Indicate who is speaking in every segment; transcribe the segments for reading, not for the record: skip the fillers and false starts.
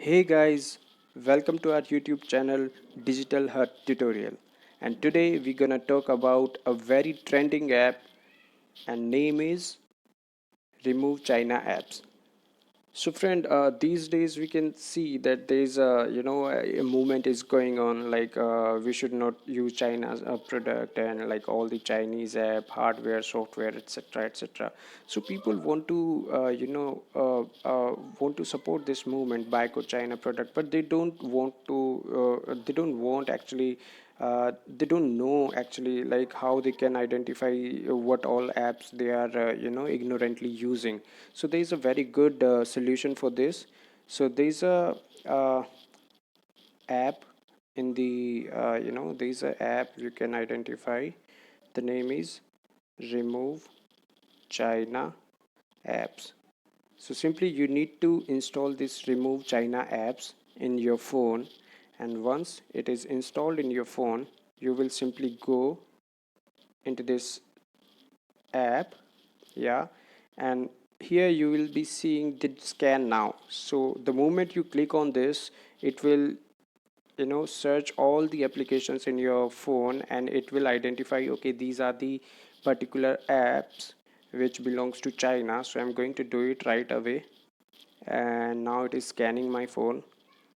Speaker 1: Hey guys, welcome to our YouTube channel Digital Hut Tutorial. And today we're gonna talk about a very trending app and name is Remove China Apps. So friend, these days we can see that there's a movement is going on like we should not use China's product and like all the Chinese app, hardware, software, etc., etc. So people want to want to support this movement, boycott China product, but they don't want actually they don't know actually like how they can identify what all apps they are ignorantly using. So there is a very good solution for this. So there's a app in the there's a app you can identify. The name is Remove China Apps. So simply you need to install this Remove China Apps in your phone, and once it is installed in your phone you will simply go into this app. Yeah, and here you will be seeing the scan now. So the moment you click on this, it will search all the applications in your phone, and it will identify, okay, these are the particular apps which belongs to China. So I'm going to do it right away, and now it is scanning my phone.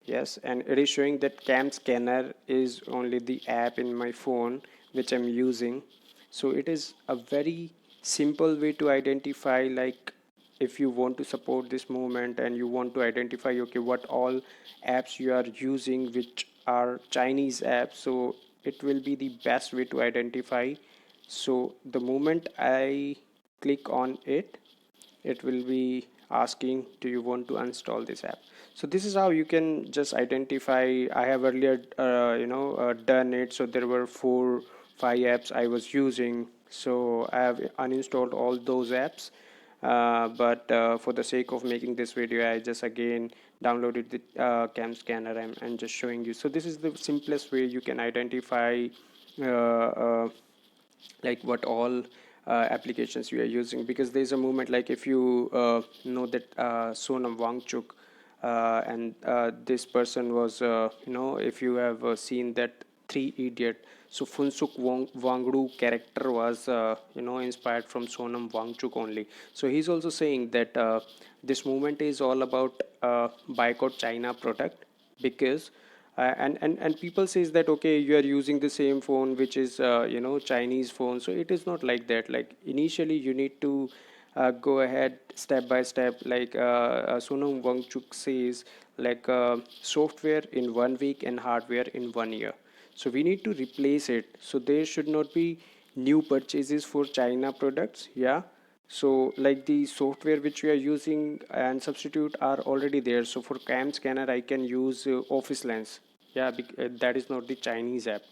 Speaker 1: Yes, and it is showing that cam scanner is only the app in my phone which I'm using. So it is a very simple way to identify, like if you want to support this movement and you want to identify, okay, what all apps you are using which are Chinese apps. So it will be the best way to identify. So the moment I click on it, it will be asking, do you want to install this app? So this is how you can just identify. I have earlier done it. So there were 4 5 apps I was using, so I have uninstalled all those apps. But for the sake of making this video, I just again downloaded the cam scanner, and just showing you. So this is the simplest way you can identify uh, uh, like what all applications you are using, because there's a movement, like if you know that Sonam Wangchuk, and this person was if you have seen that Three Idiot. So Funsuk Wangdu character was inspired from Sonam Wangchuk only. So he's also saying that this movement is all about boycott China product, because and people says that, okay, you are using the same phone which is Chinese phone. So it is not like that. Like initially you need to go ahead step by step, like Sonam Wangchuk says, like software in 1 week and hardware in 1 year. So we need to replace it. So there should not be new purchases for China products. Yeah, so like the software which we are using and substitute are already there. So for cam scanner I can use Office Lens. Yeah, that is not the Chinese app.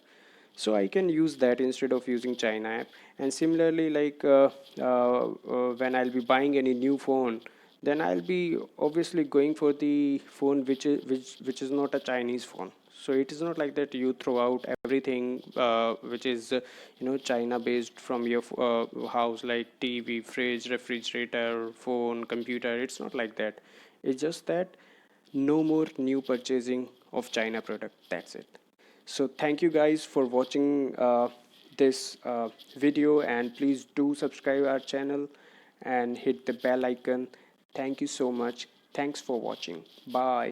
Speaker 1: So I can use that instead of using China app. And similarly, like when I'll be buying any new phone, then I'll be obviously going for the phone which is not a Chinese phone. So it is not like that you throw out everything which is China based from your house, like TV, fridge, refrigerator, phone, computer. It's not like that. It's just that no more new purchasing of China product. That's it. So thank you guys for watching this video, and please do subscribe our channel and hit the bell icon. Thank you so much. Thanks for watching. Bye.